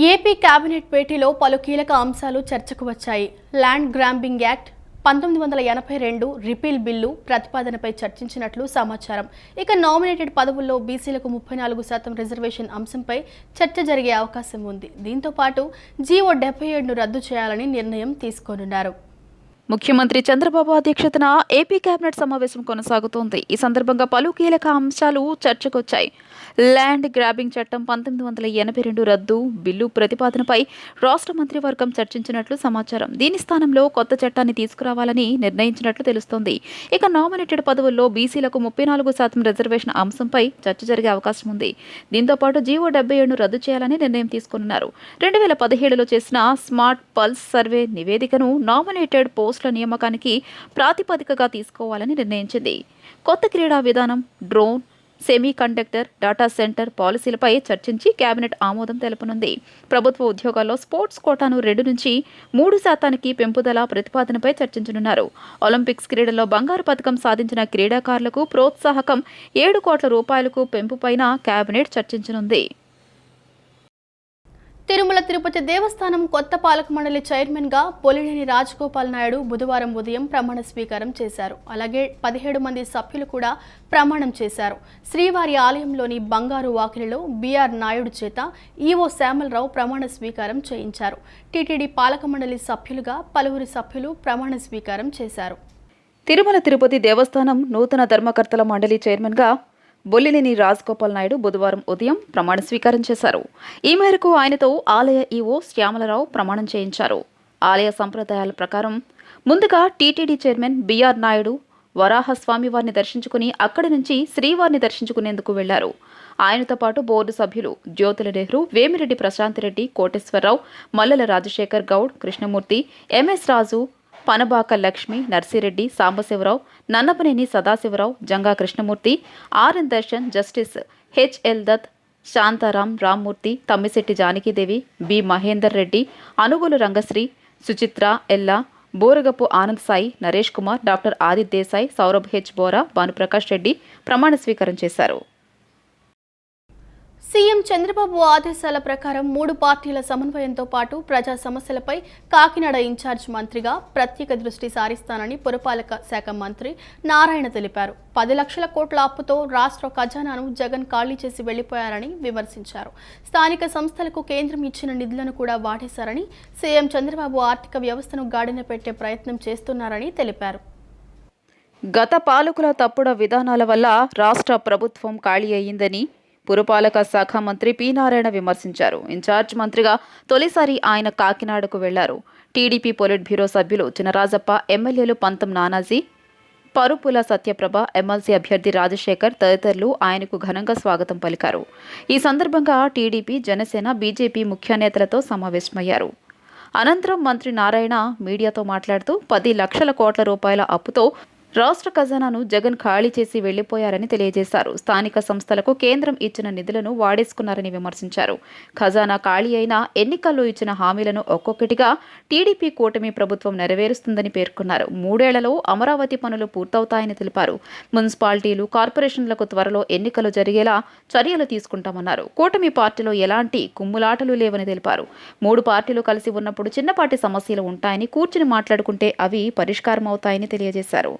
AP cabinet భేటీలో పలు కీలక అంశాలు చర్చకు వచ్చాయి. Land grabbing act 1982 repeal bill ప్రతిపాదనపై చర్చించినట్లు సమాచారం. ఇక నామినేటెడ్ పదవుల్లో బీసీలకు 34% రిజర్వేషన్ అంశంపై చర్చ జరిగే అవకాశం ఉంది. దీంతో పాటు జీవో 77ను రద్దు చేయాలని నిర్ణయం తీసుకోనున్నారు. ముఖ్యమంత్రి చంద్రబాబు అధ్యక్షతన ఏపీ కేబినెట్ సమావేశం కొనసాగుతోంది. ఈ సందర్భంగా పలు కీలక అంశాలు చర్చకొచ్చాయి. ల్యాండ్ గ్రాబింగ్ చట్టం 1982 రద్దు బిల్లు ప్రతిపాదనపై రాష్ట్ర మంత్రివర్గం చర్చించినట్లు సమాచారం. దీని స్థానంలో కొత్త చట్టాన్ని తీసుకురావాలని నిర్ణయించినట్లు తెలుస్తోంది. ఇక నామినేటెడ్ పదవుల్లో బీసీలకు 34% రిజర్వేషన్ అంశంపై చర్చ జరిగే అవకాశం ఉంది. దీంతో పాటు జీవో 77ను రద్దు చేయాలని నిర్ణయం తీసుకున్నారు. 2017లో చేసిన స్మార్ట్ పల్స్ సర్వే నివేదికను నామినేటెడ్ పోస్టుల నియామకానికి ప్రాతిపదికగా తీసుకోవాలని నిర్ణయించింది. కొత్త క్రీడా విధానం, drone, semiconductor, data centre పాలసీలపై చర్చించి కేబినెట్ ఆమోదం తెలపనుంది. ప్రభుత్వ ఉద్యోగాల్లో స్పోర్ట్స్ కోటాను 2 నుంచి 3% పెంపుదల ప్రతిపాదనపై చర్చించనున్నారు. ఒలింపిక్స్ క్రీడల్లో బంగారు పథకం సాధించిన క్రీడాకారులకు ప్రోత్సాహకం 7 కోట్ల రూపాయలకు పెంపుపైన కేబినెట్ చర్చించనుంది. తిరుమల తిరుపతి దేవస్థానం కొత్త పాలక మండలి చైర్మన్గా బొలినేని రాజగోపాల్ నాయుడు బుధవారం ఉదయం ప్రమాణ స్వీకారం చేశారు. అలాగే 17 మంది సభ్యులు కూడా ప్రమాణం చేశారు. శ్రీవారి ఆలయంలోని బంగారు వాకిలిలో బిఆర్ నాయుడు చేత ఈవో శ్యామలరావు ప్రమాణ స్వీకారం చేయించారు. టీటీడీ పాలక మండలి సభ్యులుగా పలువురు సభ్యులు ప్రమాణ స్వీకారం చేశారు. తిరుమల తిరుపతి దేవస్థానం నూతన ధర్మకర్తల మండలి చైర్మన్గా బొల్లినేని రాజగోపాల్ నాయుడు బుధవారం ఉదయం ప్రమాణ స్వీకారం చేశారు. ఈ మేరకు ఆయనతో ఆలయ ఈవో శ్యామలరావు ప్రమాణం చేయించారు. ఆలయ సంప్రదాయాల ప్రకారం ముందుగా TTD chairman BR Naidu Varahaswamy వారిని దర్శించుకుని అక్కడి నుంచి శ్రీవారిని దర్శించుకునేందుకు వెళ్లారు. ఆయనతో పాటు బోర్డు సభ్యులు జ్యోతుల నెహ్రూ, వేమిరెడ్డి ప్రశాంతిరెడ్డి, కోటేశ్వరరావు, మల్లెల రాజశేఖర్ గౌడ్, కృష్ణమూర్తి, ఎంఎస్ రాజు, Panabaka Lakshmi, Narsireddy, Sambasivarao, Nannapaneni Sadasiva Rao, Janga Krishnamurthy, RN Darshan, justice HL Dutt, Shantaram, Rammurthy, Tammisetti Janaki Devi, B Mahender Reddy, అనుగులు Rangasri, Suchitra, ఎల్లా, బోరగప్పు ఆనంద్ సాయి, నరేష్ కుమార్, డాక్టర్ ఆదిత్ దేశాయ్, సౌరభ్ హెచ్ బోరా, భానుప్రకాష్ రెడ్డి ప్రమాణ స్వీకారం చేశారు. సీఎం చంద్రబాబు ఆదేశాల ప్రకారం 3 పార్టీల సమన్వయంతో పాటు ప్రజా సమస్యలపై కాకినాడ ఇన్ఛార్జ్ మంత్రిగా ప్రత్యేక దృష్టి సారిస్తానని పురపాలక శాఖ మంత్రి నారాయణ తెలిపారు. 10 లక్షల కోట్ల అప్పుతో రాష్ట్ర ఖజానాను జగన్ ఖాళీ చేసి వెళ్లిపోయారని విమర్శించారు. స్థానిక సంస్థలకు కేంద్రం ఇచ్చిన నిధులను కూడా వాడేశారని, సీఎం చంద్రబాబు ఆర్థిక వ్యవస్థను గాడిన పెట్టే ప్రయత్నం చేస్తున్నారని తెలిపారు. గత పాలకుల తప్పుడు విధానాల వల్ల రాష్ట్ర ప్రభుత్వం ఖాళీ అయ్యిందని పురపాలక శాఖ మంత్రి పి నారాయణ విమర్శించారు. ఇన్ఛార్జ్ మంత్రిగా తొలిసారి ఆయన కాకినాడకు వెళ్లారు. టీడీపీ పొలిట్ బ్యూరో సభ్యులు చినరాజప్ప, ఎమ్మెల్యేలు పంతం నానాజీ, పరుపుల సత్యప్రభ, ఎమ్మెల్సీ అభ్యర్థి రాజశేఖర్ తదితరులు ఆయనకు ఘనంగా స్వాగతం పలికారు. ఈ సందర్భంగా టీడీపీ, జనసేన, బీజేపీ ముఖ్య నేతలతో సమావేశమయ్యారు. అనంతరం మంత్రి నారాయణ మీడియాతో మాట్లాడుతూ 10 లక్షల కోట్ల రూపాయల అప్పుతో రాష్ట్ర ఖజానాను జగన్ ఖాళీ చేసి వెళ్లిపోయారని తెలియజేశారు. స్థానిక సంస్థలకు కేంద్రం ఇచ్చిన నిధులను వాడేసుకున్నారని విమర్శించారు. ఖజానా ఖాళీ అయినా ఎన్నికల్లో ఇచ్చిన హామీలను ఒక్కొక్కటిగా టీడీపీ కూటమి ప్రభుత్వం నెరవేరుస్తుందని పేర్కొన్నారు. 3 ఏళ్లలో అమరావతి పనులు పూర్తవుతాయని తెలిపారు. మున్సిపాలిటీలు, కార్పొరేషన్లకు త్వరలో ఎన్నికలు జరిగేలా చర్యలు తీసుకుంటామన్నారు. కూటమి పార్టీలో ఎలాంటి కుమ్ములాటలు లేవని తెలిపారు. 3 పార్టీలు కలిసి ఉన్నప్పుడు చిన్నపాటి సమస్యలు ఉంటాయని, కూర్చుని మాట్లాడుకుంటే అవి పరిష్కారం అవుతాయని తెలియజేశారు.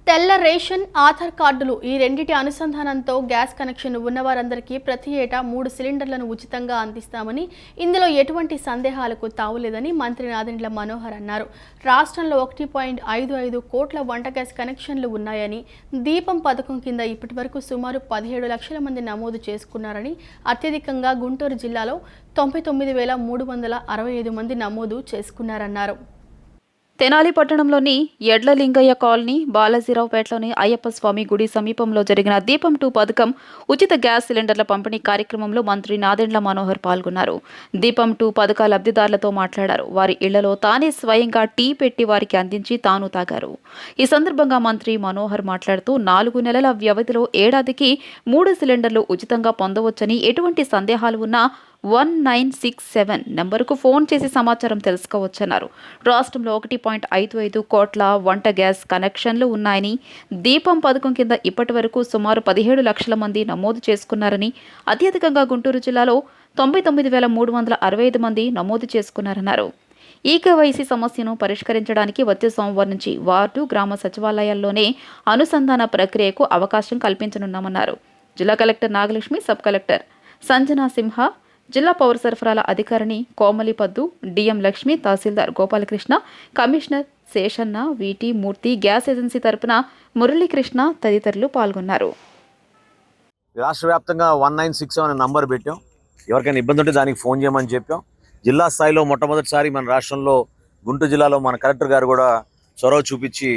తెల్ల రేషన్, ఆధార్ కార్డులు ఈ రెండిటి అనుసంధానంతో గ్యాస్ కనెక్షన్ ఉన్నవారందరికీ ప్రతి ఏటా 3 సిలిండర్లను ఉచితంగా అందిస్తామని, ఇందులో ఎటువంటి సందేహాలకు తావులేదని మంత్రి నాదెండ్ల మనోహర్ అన్నారు. రాష్ట్రంలో 1.55 కోట్ల వంట గ్యాస్ కనెక్షన్లు ఉన్నాయని, దీపం పథకం కింద ఇప్పటివరకు సుమారు 17 లక్షల మంది నమోదు చేసుకున్నారని, అత్యధికంగా గుంటూరు జిల్లాలో 99,365 మంది నమోదు చేసుకున్నారన్నారు. తెనాలి పట్టణంలోని ఎడ్లలింగయ్య కాలనీ, బాలాజీరావుపేటలోని అయ్యప్ప స్వామి గుడి సమీపంలో జరిగిన దీపం 2 పథకం ఉచిత గ్యాస్ సిలిండర్ల పంపిణీ కార్యక్రమంలో మంత్రి నాదెండ్ల మనోహర్ పాల్గొన్నారు. దీపం 2 పథక లబ్ధిదారులతో మాట్లాడారు. వారి ఇళ్లలో తానే స్వయంగా టీ పెట్టి వారికి అందించి తాను తాగారు. ఈ సందర్భంగా మంత్రి మనోహర్ మాట్లాడుతూ 4 నెలల వ్యవధిలో ఏడాదికి 3 సిలిండర్లు ఉచితంగా పొందవచ్చని, ఎటువంటి సందేహాలు ఉన్నా 1967 నంబరుకు ఫోన్ చేసి సమాచారం తెలుసుకోవచ్చన్నారు. రాష్ట్రంలో 1.55 కోట్ల వంట గ్యాస్ కనెక్షన్లు ఉన్నాయని, దీపం పథకం కింద ఇప్పటి వరకు సుమారు 17 లక్షల మంది నమోదు చేసుకున్నారని, అత్యధికంగా గుంటూరు జిల్లాలో 99,365 మంది నమోదు చేసుకున్నారన్నారు. ఈకేవైసీ సమస్యను పరిష్కరించడానికి వచ్చే సోమవారం నుంచి వార్డు, గ్రామ సచివాలయాల్లోనే అనుసంధాన ప్రక్రియకు అవకాశం కల్పించనున్నామన్నారు. జిల్లా collector Nagalakshmi, sub collector Sanjana Simha, జిల్లా పౌర సరఫరాల అధికారిని కోమలి పద్దు, డిఎం లక్ష్మి, తహసీల్దార్ Gopalakrishna, commissioner Seshanna, VT Murthy, gas agency తరపున మురళీకృష్ణ తదితరులు పాల్గొన్నారు. రాష్ట్ర వ్యాప్తంగా 1967 అనే నంబర్ పెట్టాం. ఎవరికైనా ఇబ్బంది ఉంటే దానికి ఫోన్ చేయమని చెప్పాం. జిల్లా స్థాయిలో మొట్టమొదటిసారి మన రాష్ట్రంలో గుంటూరు జిల్లాలో మన కలెక్టర్ గారు కూడా చొరవ చూపించి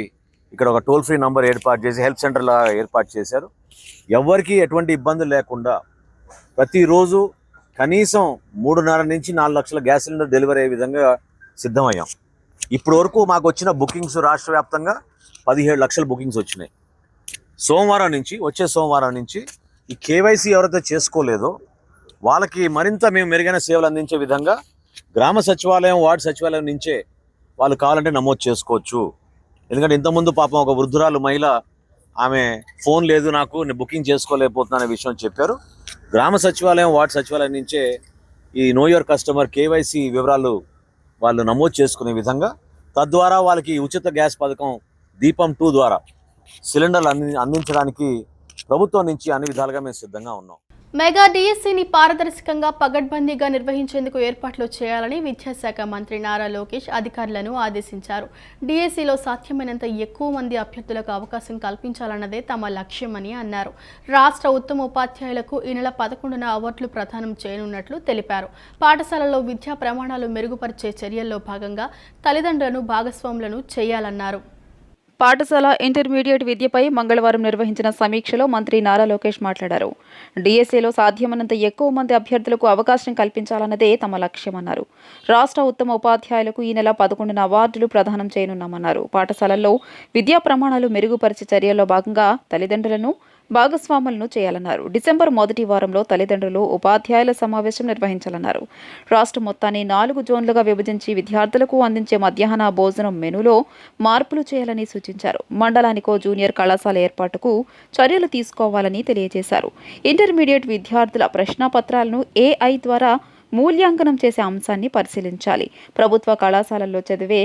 ఇక్కడ ఒక టోల్ ఫ్రీ నంబర్ ఏర్పాటు చేసి హెల్ప్ సెంటర్లా ఏర్పాటు చేశారు. ఎవరికి ఎటువంటి ఇబ్బందులు లేకుండా ప్రతిరోజు కనీసం 3.5 నుంచి 4 లక్షల గ్యాస్ సిలిండర్ డెలివరీ అయ్యే విధంగా సిద్ధమయ్యాం. ఇప్పటి వరకు మాకు వచ్చిన బుకింగ్స్ రాష్ట్ర వ్యాప్తంగా 17 లక్షల బుకింగ్స్ వచ్చినాయి. వచ్చే సోమవారం నుంచి ఈ కేవైసీ ఎవరైతే చేసుకోలేదో వాళ్ళకి మరింత మేము మెరుగైన సేవలు అందించే విధంగా గ్రామ సచివాలయం, వార్డు సచివాలయం నుంచే వాళ్ళు కావాలంటే నమోదు చేసుకోవచ్చు. ఎందుకంటే ఇంతకుముందు పాపం ఒక వృద్ధురాలు మహిళ, ఆమె ఫోన్ లేదు నాకు, నేను బుకింగ్ చేసుకోలేకపోతున్నా అనే విషయం చెప్పారు. గ్రామ సచివాలయం, వార్డు సచివాలయం నుంచే ఈ నో యువర్ కస్టమర్ కేవైసీ వివరాలు వాళ్ళు నమోదు చేసుకునే విధంగా, తద్వారా వాళ్ళకి ఉచిత గ్యాస్ పథకం దీపం 2 ద్వారా సిలిండర్లు అందించడానికి ప్రభుత్వం నుంచి అన్ని విధాలుగా మేము సిద్ధంగా ఉన్నాం. మెగా డిఎస్సిని పారదర్శకంగా పగడ్బందీగా నిర్వహించేందుకు ఏర్పాట్లు చేయాలని విద్యాశాఖ మంత్రి నారా లోకేష్ అధికారులను ఆదేశించారు. డిఎస్సిలో సాధ్యమైనంత ఎక్కువ మంది అభ్యర్థులకు అవకాశం కల్పించాలన్నదే తమ లక్ష్యమని అన్నారు. రాష్ట్ర ఉత్తమ ఉపాధ్యాయులకు ఈ నెల 11న అవార్డులు ప్రదానం చేయనున్నట్లు తెలిపారు. పాఠశాలలో విద్యా ప్రమాణాలు మెరుగుపరిచే చర్యల్లో భాగంగా తల్లిదండ్రులను భాగస్వాములను చేయాలన్నారు. పాఠశాల, ఇంటర్మీడియట్ విద్యపై మంగళవారం నిర్వహించిన సమీక్షలో మంత్రి నారా లోకేష్ మాట్లాడారు. డిఎస్సిలో సాధ్యమైనంత ఎక్కువ మంది అభ్యర్థులకు అవకాశం కల్పించాలన్నదే తమ లక్ష్యమన్నారు. రాష్ట్ర ఉత్తమ ఉపాధ్యాయులకు ఈ నెల 11న అవార్డులు ప్రదానం చేయనున్నామన్నారు. పాఠశాలల్లో విద్యా ప్రమాణాలు మెరుగుపరిచే చర్యల్లో భాగంగా తల్లిదండ్రులను భాగస్వాములను చేయాలన్నారు. డిసెంబర్ మొదటి వారంలో తల్లిదండ్రులు, ఉపాధ్యాయుల సమావేశం నిర్వహించాలన్నారు. రాష్ట్రం మొత్తాన్ని 4 జోన్లుగా విభజించి విద్యార్థులకు అందించే మధ్యాహ్న భోజనం మెనూలో మార్పులు చేయాలని సూచించారు. మండలానికో జూనియర్ కళాశాల ఏర్పాటుకు చర్యలు తీసుకోవాలని తెలియజేశారు. ఇంటర్మీడియట్ విద్యార్థుల ప్రశ్నాపత్రాలను AI ద్వారా మూల్యాంకనం చేసే అంశాన్ని పరిశీలించాలి. ప్రభుత్వ కళాశాలల్లో చదివే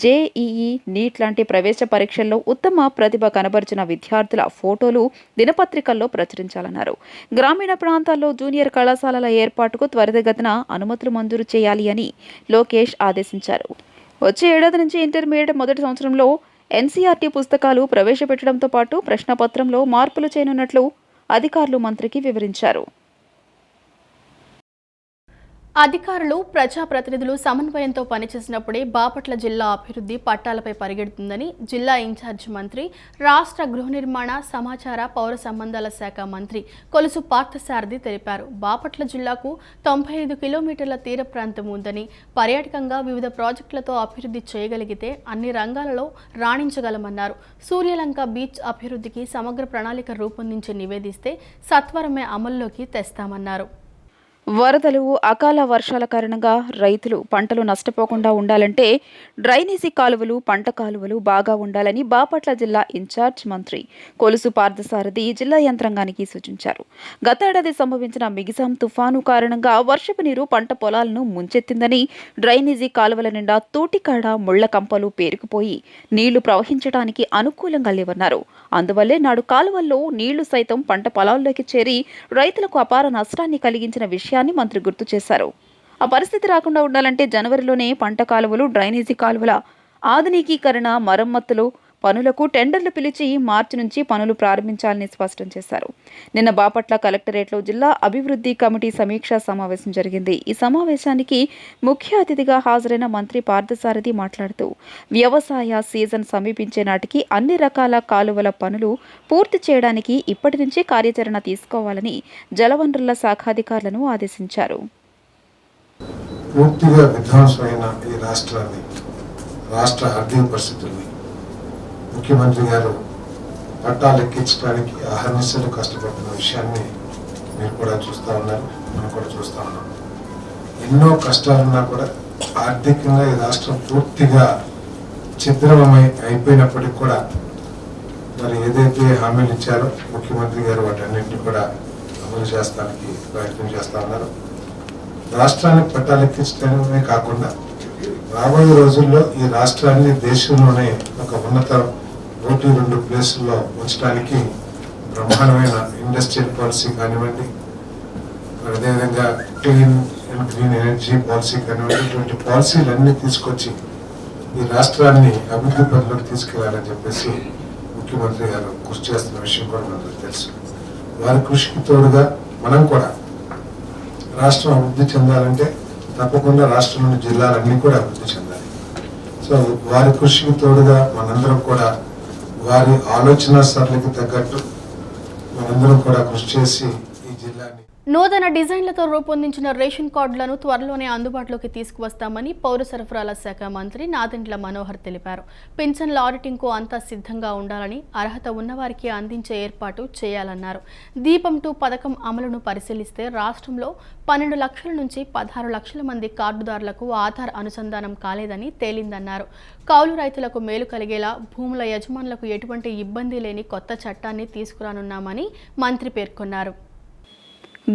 JEE, నీట్ లాంటి ప్రవేశ పరీక్షల్లో ఉత్తమ ప్రతిభ కనబరిచిన విద్యార్థుల ఫోటోలు దినపత్రికల్లో ప్రచురించాలన్నారు. గ్రామీణ ప్రాంతాల్లో జూనియర్ కళాశాలల ఏర్పాటుకు త్వరితగతిన అనుమతులు మంజూరు చేయాలి అని లోకేష్ ఆదేశించారు. వచ్చే ఏడాది నుంచి ఇంటర్మీడియట్ మొదటి సంవత్సరంలో NCERT పుస్తకాలు ప్రవేశపెట్టడంతో పాటు ప్రశ్నపత్రంలో మార్పులు చేయనున్నట్లు అధికారులు మంత్రికి వివరించారు. అధికారులు, ప్రజాప్రతినిధులు సమన్వయంతో పనిచేసినప్పుడే బాపట్ల జిల్లా అభివృద్ధి పట్టాలపై పరిగెడుతుందని జిల్లా ఇన్ఛార్జి మంత్రి, రాష్ట్ర గృహ నిర్మాణ, సమాచార, పౌర సంబంధాల శాఖ మంత్రి కొలుసు పార్థసారథి తెలిపారు. బాపట్ల జిల్లాకు 95 కిలోమీటర్ల తీర ప్రాంతం ఉందని, పర్యాటకంగా వివిధ ప్రాజెక్టులతో అభివృద్ధి చేయగలిగితే అన్ని రంగాలలో రాణించగలమన్నారు. సూర్యలంక బీచ్ అభివృద్ధికి సమగ్ర ప్రణాళిక రూపొందించి నివేదిస్తే సత్వరమే అమల్లోకి తెస్తామన్నారు. వరదలు, అకాల వర్షాల కారణంగా రైతులు పంటలు నష్టపోకుండా ఉండాలంటే డ్రైనేజీ కాలువలు, పంట కాలువలు బాగా ఉండాలని బాపట్ల జిల్లా ఇన్ఛార్జ్ మంత్రి కొలుసు పార్థసారథి జిల్లా యంత్రాంగానికి సూచించారు. గతేడాది సంభవించిన మిగిసాం తుఫాను కారణంగా వర్షపు నీరు పంట పొలాలను ముంచెత్తిందని, డ్రైనేజీ కాలువల నిండా తూటికాడ, ముళ్ల కంపలు పేరుకుపోయి నీళ్లు ప్రవహించడానికి అనుకూలంగా లేవన్నారు. అందువల్లే నాడు కాలువల్లో నీళ్లు సైతం పంట పొలాల్లోకి చేరి రైతులకు అపార నష్టాన్ని కలిగించిన విషయాన్ని మంత్రి గుర్తు చేశారు. ఆ పరిస్థితి రాకుండా ఉండాలంటే జనవరిలోనే పంట కాలువలు, డ్రైనేజీ కాలువల ఆధునికీకరణ, మరమ్మతులు పనులకు టెండర్లు పిలిచి మార్చి నుంచి పనులు ప్రారంభించాలని స్పష్టం చేశారు. నిన్న బాపట్ల కలెక్టరేట్లో జిల్లా అభివృద్ధి కమిటీ సమీక్షా సమావేశం జరిగింది. ఈ సమావేశానికి ముఖ్య అతిథిగా హాజరైన మంత్రి పార్థసారథి మాట్లాడుతూ, వ్యవసాయ సీజన్ సమీపించే నాటికి అన్ని రకాల కాలువల పనులు పూర్తి చేయడానికి ఇప్పటి నుంచి కార్యాచరణ తీసుకోవాలని జలవనరుల శాఖాధికారులను ఆదేశించారు. పూర్తిగా విధ్వంసమైన ఈ రాష్ట్ర ఆర్థిక పరిస్థితుల్ని ముఖ్యమంత్రి గారు పట్టాలు ఎక్కించడానికి అహర్నిశలు కష్టపడుతున్న విషయాన్ని మీరు కూడా చూస్తూ ఉన్నారు, మనం కూడా చూస్తూ ఉన్నాం. ఎన్నో కష్టాలున్నా కూడా ఆర్థికంగా ఈ రాష్ట్రం పూర్తిగా ఛిద్రమై అయిపోయినప్పటికీ కూడా మరి ఏదైతే హామీలు ఇచ్చారో ముఖ్యమంత్రి గారు వాటన్నింటినీ కూడా అమలు చేస్తానికి ప్రయత్నం చేస్తూ ఉన్నారు. రాష్ట్రానికి పట్టాలెక్కించడమే కాకుండా రాబోయే రోజుల్లో ఈ రాష్ట్రాన్ని దేశంలోనే ఒక ఉన్నత 1-2 ప్లేసుల్లో ఉంచడానికి బ్రహ్మాండమైన ఇండస్ట్రియల్ పాలసీ కానివ్వండి, అదేవిధంగా clean and green energy policy కానివ్వండి, ఇటువంటి పాలసీలన్నీ తీసుకొచ్చి ఈ రాష్ట్రాన్ని అభివృద్ధి పనులకు తీసుకెళ్లాలని చెప్పేసి ముఖ్యమంత్రి గారు కృషి చేస్తున్న విషయం కూడా మనకు తెలుసు. వారి కృషికి తోడుగా మనం కూడా రాష్ట్రం అభివృద్ధి చెందాలంటే తప్పకుండా రాష్ట్రంలోని జిల్లాలన్నీ కూడా అభివృద్ధి చెందాలి. సో వారి కృషికి తోడుగా మనందరం కూడా వారి ఆలోచన సరళికి తగ్గట్టు మనందరం కూడా కృషి చేసి ఈ జిల్లాని నూతన డిజైన్లతో రూపొందించిన రేషన్ కార్డులను త్వరలోనే అందుబాటులోకి తీసుకువస్తామని పౌర సరఫరాల శాఖ మంత్రి నాదెండ్ల మనోహర్ తెలిపారు. పింఛన్ల ఆడిటింగ్కు అంతా సిద్ధంగా ఉండాలని, అర్హత ఉన్నవారికి అందించే ఏర్పాటు చేయాలన్నారు. దీపం 2 పథకం అమలును పరిశీలిస్తే రాష్ట్రంలో 12 లక్షల నుంచి 16 లక్షల మంది కార్డుదారులకు ఆధార్ అనుసంధానం కాలేదని తేలిందన్నారు. కౌలు రైతులకు మేలు కలిగేలా భూముల యజమానులకు ఎటువంటి ఇబ్బంది లేని కొత్త చట్టాన్ని తీసుకురానున్నామని మంత్రి పేర్కొన్నారు.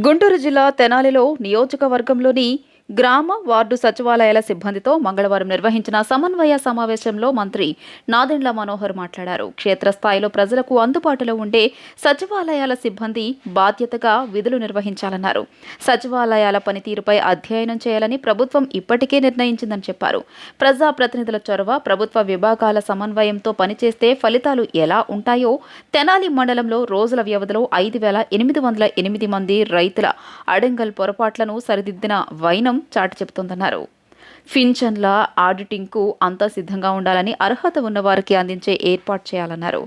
గుంటూరు జిల్లా తెనాలిలో నియోజకవర్గంలోని గ్రామ వార్డు సచివాలయాల సిబ్బందితో మంగళవారం నిర్వహించిన సమన్వయ సమావేశంలో మంత్రి నాదెండ్ల మనోహర్ మాట్లాడారు. క్షేత్రస్థాయిలో ప్రజలకు అందుబాటులో ఉండే సచివాలయాల సిబ్బంది బాధ్యతగా విధులు నిర్వహించాలన్నారు. సచివాలయాల పనితీరుపై అధ్యయనం చేయాలని ప్రభుత్వం ఇప్పటికే నిర్ణయించిందని చెప్పారు. ప్రజాప్రతినిధుల చొరవ, ప్రభుత్వ విభాగాల సమన్వయంతో పనిచేస్తే ఫలితాలు ఎలా ఉంటాయో తెనాలి మండలంలో రోజుల వ్యవధిలో 5,808 మంది రైతుల అడంగల్ పొరపాట్లను సరిదిద్దిన వైనం చాటి చెబుతోందన్నారు. పింఛన్ల ఆడిటింగ్కు అంతా సిద్ధంగా ఉండాలని, అర్హత ఉన్న వారికి అందించే ఏర్పాటు చేయాలన్నారు.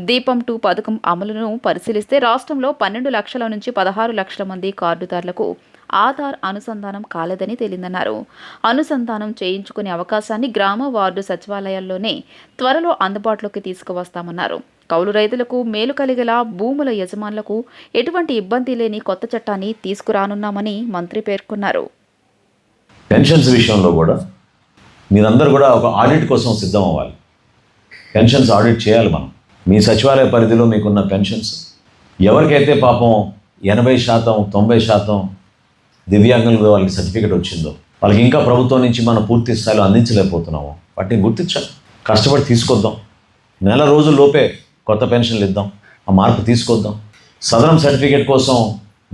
దీపం 2 పథకం అమలును పరిశీలిస్తే రాష్ట్రంలో 12 లక్షల నుంచి 16 లక్షల మంది కార్డుదారులకు ఆధార్ అనుసంధానం కాలేదని తేలిందన్నారు. అనుసంధానం చేయించుకునే అవకాశాన్ని గ్రామ వార్డు సచివాలయాల్లోనే త్వరలో అందుబాటులోకి తీసుకువస్తామన్నారు. కౌలు రైతులకు మేలు కలిగేలా భూముల యజమానులకు ఎటువంటి ఇబ్బంది లేని కొత్త చట్టాన్ని తీసుకురానున్నామని మంత్రి పేర్కొన్నారు. పెన్షన్స్ విషయంలో కూడా మీరందరూ కూడా ఒక ఆడిట్ కోసం సిద్ధం అవ్వాలి. పెన్షన్స్ ఆడిట్ చేయాలి మనం. మీ సచివాలయ పరిధిలో మీకున్న పెన్షన్స్ ఎవరికైతే పాపం 80%, 90% దివ్యాంగులుగా వాళ్ళకి సర్టిఫికేట్ వచ్చిందో వాళ్ళకి ఇంకా ప్రభుత్వం నుంచి మనం పూర్తి స్థాయిలో అందించలేకపోతున్నాము. వాటిని గుర్తించాలి, కష్టపడి తీసుకొద్దాం. నెల రోజుల లోపే కొత్త పెన్షన్లు ఇద్దాం, ఆ మార్పు తీసుకొద్దాం. సదరం సర్టిఫికేట్ కోసం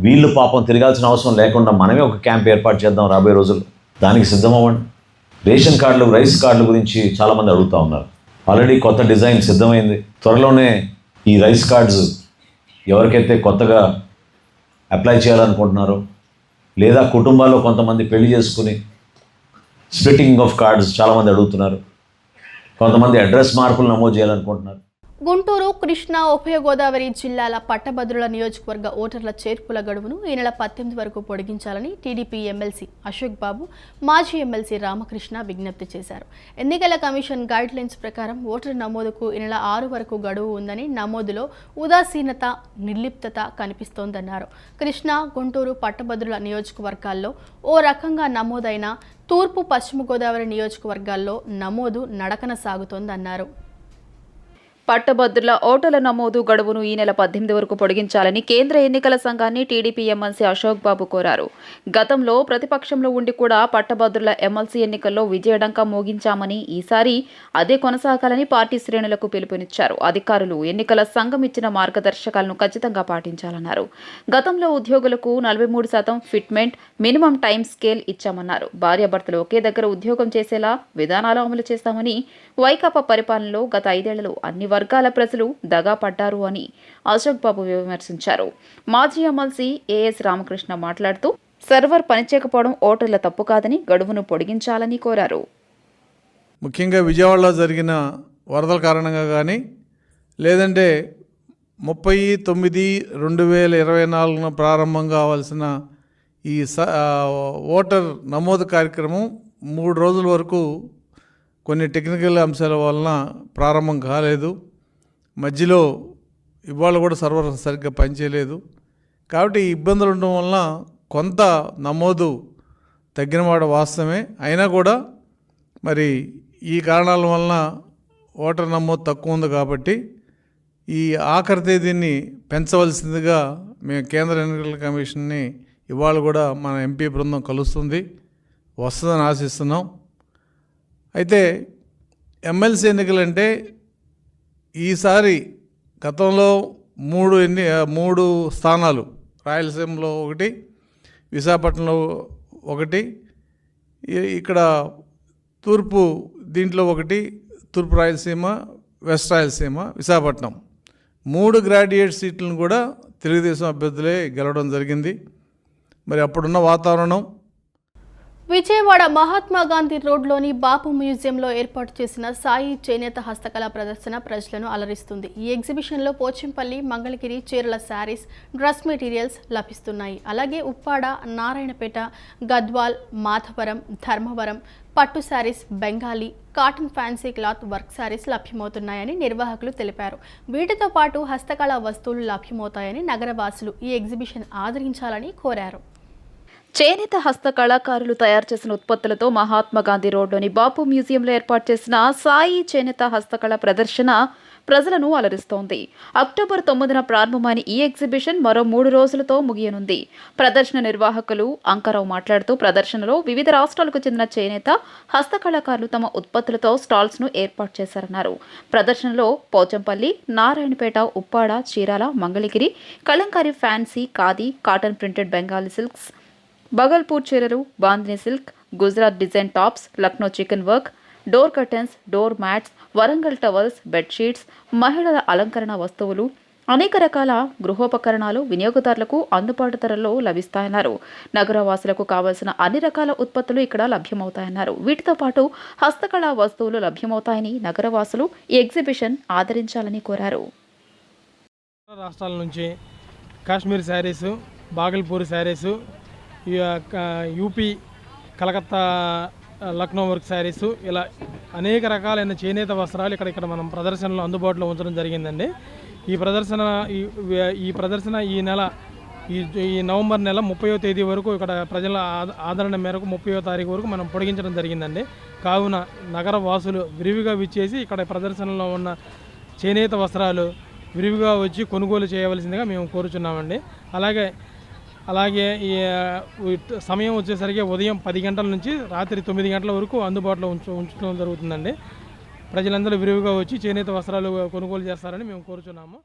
వీళ్ళు పాపం తిరగాల్సిన అవసరం లేకుండా మనమే ఒక క్యాంప్ ఏర్పాటు చేద్దాం రాబోయే రోజుల్లో. దానికి సిద్ధమవ్వండి. రేషన్ కార్డులు, రైస్ కార్డుల గురించి చాలామంది అడుగుతూ ఉన్నారు. ఆల్రెడీ కొత్త డిజైన్ సిద్ధమైంది. త్వరలోనే ఈ రైస్ కార్డ్స్ ఎవరికైతే కొత్తగా అప్లై చేయాలనుకుంటున్నారో, లేదా కుటుంబాల్లో కొంతమంది పెళ్లి చేసుకుని స్ప్లిట్టింగ్ ఆఫ్ కార్డ్స్ చాలామంది అడుగుతున్నారు. కొంతమంది అడ్రస్ మార్పులు నమోదు చేయాలనుకుంటున్నారు. గుంటూరు, కృష్ణా, ఉభయ గోదావరి జిల్లాల పట్టభద్రుల నియోజకవర్గ ఓటర్ల చేర్పుల గడువును ఈ నెల 18 వరకు పొడిగించాలని టీడీపీ ఎమ్మెల్సీ అశోక్ బాబు, మాజీ ఎమ్మెల్సీ రామకృష్ణ విజ్ఞప్తి చేశారు. ఎన్నికల కమిషన్ గైడ్లైన్స్ ప్రకారం ఓటర్ నమోదుకు ఈ నెల 6 వరకు గడువు ఉందని, నమోదులో ఉదాసీనత, నిర్లిప్తత కనిపిస్తోందన్నారు. కృష్ణా, గుంటూరు పట్టభద్రుల నియోజకవర్గాల్లో ఓ రకంగా నమోదైన తూర్పు, పశ్చిమ గోదావరి నియోజకవర్గాల్లో నమోదు నడకన సాగుతోందన్నారు. పట్టభద్రుల ఓటర్ల నమోదు గడువును ఈ నెల 18 వరకు పొడిగించాలని కేంద్ర ఎన్నికల సంఘాన్ని టీడీపీ ఎమ్మెల్సీ అశోక్ బాబు కోరారు. గతంలో ప్రతిపక్షంలో ఉండి కూడా పట్టభద్రుల ఎమ్మెల్సీ ఎన్నికల్లో విజయడంకా మోగించామని, ఈసారి అదే కొనసాగాలని పార్టీ శ్రేణులకు పిలుపునిచ్చారు. అధికారులు ఎన్నికల సంఘం ఇచ్చిన మార్గదర్శకాలను ఖచ్చితంగా పాటించాలన్నారు. గతంలో ఉద్యోగులకు 43% ఫిట్మెంట్, మినిమం టైం స్కేల్ ఇచ్చామన్నారు. భార్యాభర్తలు ఒకే దగ్గర ఉద్యోగం చేసేలా విధానాలు అమలు చేస్తామని, వైకాపా పరిపాలనలో గత 5 ఏళ్లలో అన్ని వర్గాల ప్రజలు దగా పడ్డారు అని అశోక్ బాబు విమర్శించారు. మాజీ ఎమ్మెల్సీ ఏఎస్ రామకృష్ణ మాట్లాడుతూ సర్వర్ పనిచేయకపోవడం ఓటర్ల తప్పు కాదని, గడువును పొడిగించాలని కోరారు. ముఖ్యంగా విజయవాడలో జరిగిన వరదల కారణంగా కానీ, లేదంటే 30/9/2024 ప్రారంభం కావాల్సిన ఈ ఓటర్ నమోదు కార్యక్రమం 3 రోజుల వరకు కొన్ని టెక్నికల్ అంశాల వలన ప్రారంభం కాలేదు. మధ్యలో ఇవాళ కూడా సర్వర్ సరిగ్గా పనిచేయలేదు. కాబట్టి ఈ ఇబ్బందులు ఉండడం వలన కొంత నమోదు తగ్గిన మాట వాస్తవమే. అయినా కూడా మరి ఈ కారణాల వలన ఓటర్ నమోదు తక్కువ ఉంది కాబట్టి ఈ ఆఖరి తేదీని పెంచవలసిందిగా మేము కేంద్ర ఎన్నికల కమిషన్ని ఇవాళ కూడా మన ఎంపీ బృందం కలుస్తుంది, వస్తుందని ఆశిస్తున్నాం. అయితే ఎమ్మెల్సీ ఎన్నికలంటే ఈసారి గతంలో 3 స్థానాలు, రాయలసీమలో 1, విశాఖపట్నంలో 1, ఇక్కడ దీంట్లో 1, తూర్పు రాయలసీమ, వెస్ట్ రాయలసీమ, విశాఖపట్నం 3 గ్రాడ్యుయేట్ సీట్లను కూడా తెలుగుదేశం అభ్యర్థులే గెలవడం జరిగింది. మరి అప్పుడున్న వాతావరణం విజయవాడ మహాత్మా గాంధీ రోడ్లోని బాపు మ్యూజియంలో ఏర్పాటు చేసిన సాయి చేనేత హస్తకళా ప్రదర్శన ప్రజలను అలరిస్తుంది. ఈ ఎగ్జిబిషన్లో పోచంపల్లి, మంగళగిరి చీరల శారీస్, డ్రెస్ మెటీరియల్స్ లభిస్తున్నాయి. అలాగే ఉప్పాడ, నారాయణపేట, గద్వాల్, మాధవరం, ధర్మవరం పట్టు saris, Bengali, cotton fancy cloth work saris లభ్యమవుతున్నాయని నిర్వాహకులు తెలిపారు. వీటితో పాటు హస్తకళా వస్తువులు లభ్యమవుతాయని నగరవాసులు ఈ ఎగ్జిబిషన్ ఆదరించాలని కోరారు. చేనేత హస్త కళాకారులు తయారు చేసిన ఉత్పత్తులతో మహాత్మా గాంధీ రోడ్లోని బాపు మ్యూజియంలో ఏర్పాటు చేసిన సాయి చేనేత హస్తకళ ప్రదర్శన ప్రజలను అలరిస్తోంది. అక్టోబర్ 9న ప్రారంభమైన ఈ ఎగ్జిబిషన్ మరో 3 రోజులతో ముగియనుంది. ప్రదర్శన నిర్వాహకులు అంకారావు మాట్లాడుతూ ప్రదర్శనలో వివిధ రాష్ట్రాలకు చెందిన చేనేత హస్తకళాకారులు తమ ఉత్పత్తులతో స్టాల్స్ ను ఏర్పాటు చేశారన్నారు. ప్రదర్శనలో Pochampally, Narayanpet, Uppada, Chirala, Mangalagiri, Kalamkari fancy, khadi, cotton printed Bengali silks, Bhagalpur చీరలు, bandhani silk, Gujarat design tops, Lucknow chikan work, door curtains, door mats, Warangal towels, bedsheets, మహిళల అలంకరణ వస్తువులు, అనేక రకాల గృహోపకరణాలు వినియోగదారులకు అందుబాటు ధరల్లో లభిస్తాయన్నారు. నగరవాసులకు కావలసిన అన్ని రకాల ఉత్పత్తులు ఇక్కడ లభ్యమవుతాయన్నారు. వీటితో పాటు హస్తకళా వస్తువులు లభ్యమవుతాయని నగరవాసులు ఈ ఎగ్జిబిషన్ ఆదరించాలని కోరారు. రాష్ట్రాల నుంచి కాశ్మీర్ శారీసు, బాగల్పూర్ శారీసు, యూపీ, కలకత్తా, లక్నో వర్క్ శారీసు, ఇలా అనేక రకాలైన చేనేత వస్త్రాలు ఇక్కడ మనం ప్రదర్శనలో అందుబాటులో ఉంచడం జరిగిందండి. ఈ ప్రదర్శన ఈ నవంబర్ నెల 30వ తేదీ వరకు ఇక్కడ ప్రజల ఆదరణ మేరకు 30వ తారీఖు వరకు మనం పొడిగించడం జరిగిందండి. కావున నగర వాసులు విరివిగా విచ్చేసి ఇక్కడ ప్రదర్శనలో ఉన్న చేనేత వస్త్రాలు విరివిగా వచ్చి కొనుగోలు చేయవలసిందిగా మేము కోరుచున్నామండి. అలాగే ఈ సమయం వచ్చేసరికి ఉదయం 10 గంటల నుంచి రాత్రి 9 గంటల వరకు అందుబాటులో ఉంచడం జరుగుతుందండి. ప్రజలందరూ విరివిగా వచ్చి చేనేత వస్త్రాలు కొనుగోలు చేస్తారని మేము కోరుచున్నాము.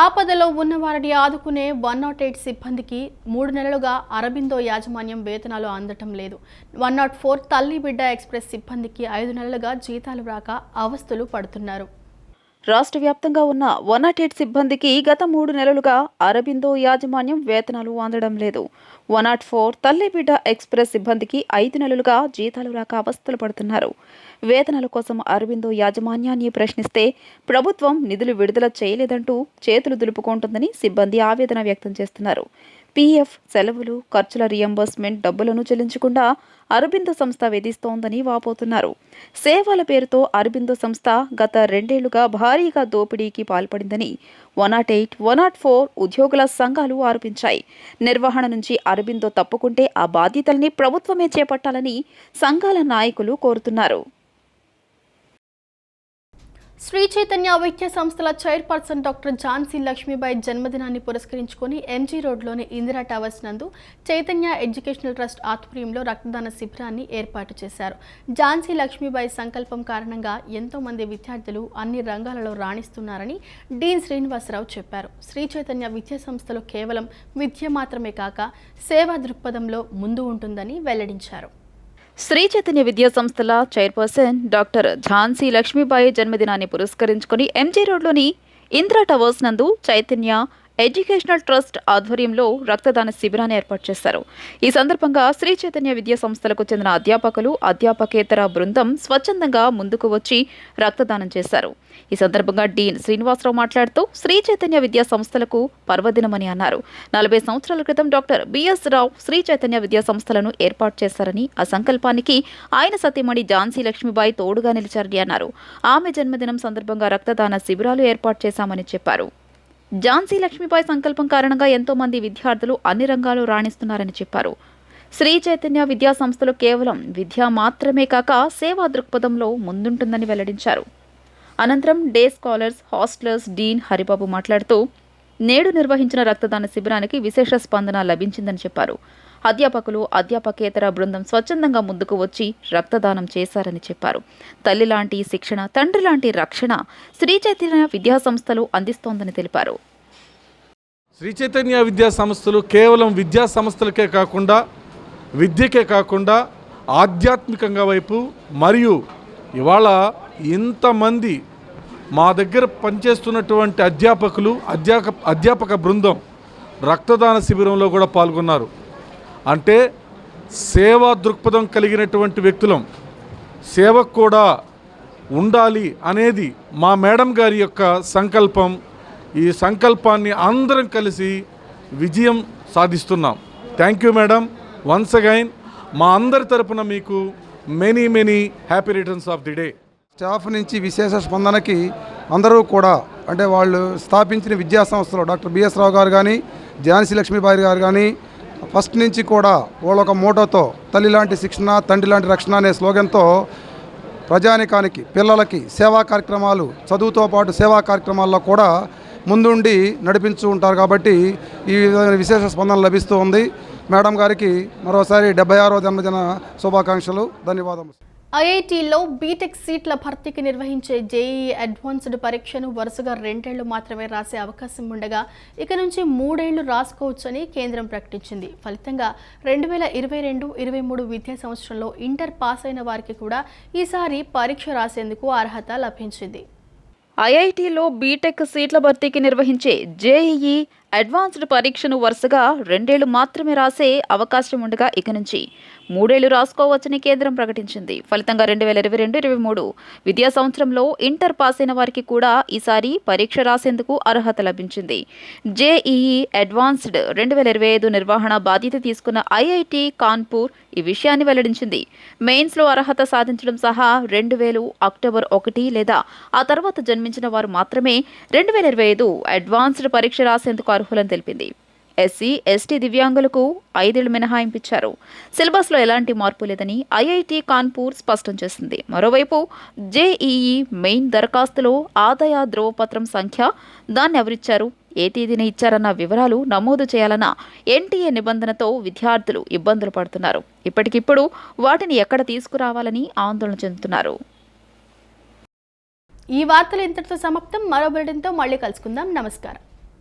ఆపదలో ఉన్న వారిని ఆదుకునే 108 సిబ్బందికి 3 నెలలుగా అరబిందో యాజమాన్యం వేతనాలు అందటం లేదు. 104 తల్లి బిడ్డ ఎక్స్ప్రెస్ సిబ్బందికి 5 నెలలుగా జీతాలు రాక అవస్థలు పడుతున్నారు. రాష్ట్ర వ్యాప్తంగా ఉన్న 108 సిబ్బందికి గత 3 నెలలుగా అరబిందో యాజమాన్యం వేతనాలు అందడం లేదు. 104 తల్లి బిడ్డ ఎక్స్ప్రెస్ సిబ్బందికి 5 నెలలుగా జీతాలు రాక అవస్థలు పడుతున్నారు. వేతనాల కోసం అరబిందో యాజమాన్యాన్ని ప్రశ్నిస్తే ప్రభుత్వం నిధులు విడుదల చేయలేదంటూ చేతులు దులుపుకుంటుందని సిబ్బంది ఆవేదన వ్యక్తం చేస్తున్నారు. పీఎఫ్, సెలవులు, ఖర్చుల రియంబర్స్మెంట్ డబ్బులను చెల్లించకుండా అరబిందో సంస్థ వేధిస్తోందని వాపోతున్నారు. సేవల పేరుతో అరబిందో సంస్థ గత 2 ఏళ్లుగా భారీగా దోపిడీకి పాల్పడిందని 108, 104 ఉద్యోగుల సంఘాలు ఆరోపించాయి. నిర్వహణ నుంచి అరబిందో తప్పుకుంటే ఆ బాధ్యతల్ని ప్రభుత్వమే చేపట్టాలని సంఘాల నాయకులు కోరుతున్నారు. శ్రీ చైతన్య విద్యా సంస్థల చైర్పర్సన్ డాక్టర్ ఝాన్సీ లక్ష్మీబాయి జన్మదినాన్ని పురస్కరించుకొని ఎంజీ రోడ్లోని ఇందిరా టవర్స్ నందు చైతన్య ఎడ్యుకేషనల్ ట్రస్ట్ ఆధ్వర్యంలో రక్తదాన శిబిరాన్ని ఏర్పాటు చేశారు. ఝాన్సీ లక్ష్మీబాయి సంకల్పం కారణంగా ఎంతో మంది విద్యార్థులు అన్ని రంగాలలో రాణిస్తున్నారని డీన్ శ్రీనివాసరావు చెప్పారు. శ్రీ చైతన్య విద్యా సంస్థలు కేవలం విద్య మాత్రమే కాక సేవా దృక్పథంలో ముందు ఉంటుందని వెల్లడించారు. శ్రీ చైతన్య విద్యా సంస్థల చైర్పర్సన్ డాక్టర్ ఝాన్సీ లక్ష్మీబాయి జన్మదినాన్ని పురస్కరించుకొని ఎంజీ రోడ్లోని ఇందిరా టవర్స్ నందు చైతన్య ఎడ్యుకేషనల్ ట్రస్ట్ ఆధ్వర్యంలో రక్తదాన శిబిరాన్ని ఏర్పాటు చేశారు. ఈ సందర్భంగా శ్రీ చైతన్య విద్యా సంస్థలకు చెందిన అధ్యాపకులు, అధ్యాపకేతర బృందం స్వచ్ఛందంగా ముందుకు వచ్చి రక్తదానం చేశారు. ఈ సందర్భంగా డీన్ శ్రీనివాసరావు మాట్లాడుతూ శ్రీ చైతన్య విద్యా సంస్థలకు పర్వదినమని అన్నారు. 40 సంవత్సరాల క్రితం డాక్టర్ బిఎస్ రావు శ్రీ చైతన్య విద్యా సంస్థలను ఏర్పాటు చేశారని, ఆ సంకల్పానికి ఆయన సతీమణి ఝాన్సీ లక్ష్మీబాయి తోడుగా నిలిచారని అన్నారు. ఆమె జన్మదినం సందర్భంగా రక్తదాన శిబిరాలు ఏర్పాటు చేశామని చెప్పారు. ఝాన్సీ లక్ష్మీబాయి సంకల్పం కారణంగా ఎంతో మంది విద్యార్థులు అన్ని రంగాలు రాణిస్తున్నారని చెప్పారు. శ్రీ చైతన్య విద్యా సంస్థలు కేవలం విద్య మాత్రమే కాక సేవా దృక్పథంలో ముందుంటుందని వెల్లడించారు. అనంతరం day scholars, hostellers dean Haribabu మాట్లాడుతూ నేడు నిర్వహించిన రక్తదాన శిబిరానికి విశేష స్పందన లభించిందని చెప్పారు. అధ్యాపకులు అధ్యాపకేతర బృందం స్వచ్ఛందంగా ముందుకు వచ్చి రక్తదానం చేశారని చెప్పారు. తల్లి లాంటి శిక్షణ, తండ్రి లాంటి రక్షణ శ్రీ చైతన్య విద్యా సంస్థలు అందిస్తోందని తెలిపారు. శ్రీ చైతన్య విద్యా సంస్థలు కేవలం విద్యా సంస్థలకే కాకుండా, విద్యకే కాకుండా ఆధ్యాత్మికంగా వైపు మరియు ఇవాళ ఇంతమంది మా దగ్గర పనిచేస్తున్నటువంటి అధ్యాపకులు, అధ్యాపక బృందం రక్తదాన శిబిరంలో కూడా పాల్గొన్నారు. అంటే సేవా దృక్పథం కలిగినటువంటి వ్యక్తులం, సేవకు కూడా ఉండాలి అనేది మా మేడం గారి యొక్క సంకల్పం. ఈ సంకల్పాన్ని అందరం కలిసి విజయం సాధిస్తున్నాం. Thank you madam, once again మా అందరి తరపున మీకు many happy returns of the day. Staff నుంచి విశేష స్పందనకి అందరూ కూడా అంటే వాళ్ళు స్థాపించిన విద్యా సంస్థలు డాక్టర్ బిఎస్ రావు గారు కానీ, ఝాన్సీ లక్ష్మీబాయి గారు కానీ ఫస్ట్ నుంచి కూడా వాళ్ళొక మోటోతో తల్లి లాంటి శిక్షణ, తండ్రి లాంటి రక్షణ అనే స్లోగన్తో ప్రజానికానికి, పిల్లలకి సేవా కార్యక్రమాలు, చదువుతో పాటు సేవా కార్యక్రమాల్లో కూడా ముందుండి నడిపించు ఉంటారు. కాబట్టి ఈ విధమైన విశేష స్పందన లభిస్తూ ఉంది. మేడం గారికి మరోసారి 76వ జన్మదిన శుభాకాంక్షలు, ధన్యవాదములు. ఐఐటీలో బీటెక్ సీట్ల భర్తీకి నిర్వహించే జేఈఈ అడ్వాన్స్డ్ పరీక్షను వరుసగా 2 ఏళ్లు మాత్రమే రాసే అవకాశం ఉండగా ఇక నుంచి 3 ఏళ్లు రాసుకోవచ్చని కేంద్రం ప్రకటించింది. ఫలితంగా 2022-23 విద్యా సంవత్సరంలో ఇంటర్ పాస్ అయిన వారికి కూడా ఈసారి పరీక్ష రాసేందుకు అర్హత లభించింది. ఐఐటీలో బీటెక్ సీట్ల భర్తీకి నిర్వహించే జేఈఈ అడ్వాన్స్డ్ పరీక్షను వరుసగా 2 ఏళ్లు మాత్రమే రాసే అవకాశం ఉండగా ఇక నుంచి 3 ఏళ్లు రాసుకోవచ్చని కేంద్రం ప్రకటించింది. ఫలితంగా 2022-23 విద్యా సంవత్సరంలో ఇంటర్ పాస్ అయిన వారికి కూడా ఈసారి పరీక్ష రాసేందుకు అర్హత లభించింది. జేఈఈ అడ్వాన్స్డ్ 2025 నిర్వహణ బాధ్యత తీసుకున్న ఐఐటి కాన్పూర్ ఈ విషయాన్ని వెల్లడించింది. మెయిన్స్లో అర్హత సాధించడం సహా 2000 అక్టోబర్ 1 లేదా ఆ తర్వాత జన్మించిన వారు మాత్రమే 2025 అడ్వాన్స్డ్ పరీక్ష రాసేందుకు అర్హులని తెలిపింది. ఎస్సీ, ఎస్టీ దివ్యాంగులకు 5 ఏళ్లు మినహాయింపించారు. సిలబస్లో ఎలాంటి మార్పు లేదని ఐఐటి కాన్పూర్ స్పష్టం చేసింది. మరోవైపు జేఈఈ మెయిన్ దరఖాస్తులో ఆదాయ ధ్రువపత్రం సంఖ్య, దాన్ని ఎవరిచ్చారు, ఏ తేదీన ఇచ్చారన్న వివరాలు నమోదు చేయాలన్న ఎన్టీఏ నిబంధనతో విద్యార్థులు ఇబ్బందులు పడుతున్నారు. ఇప్పటికిప్పుడు వాటిని ఎక్కడ తీసుకురావాలని ఆందోళన చెందుతున్నారు. ఈ వార్తలు ఇంతటితో సమాప్తం. మరో బులెటిన్తో మళ్ళీ కలుసుకుందాం. నమస్కారం.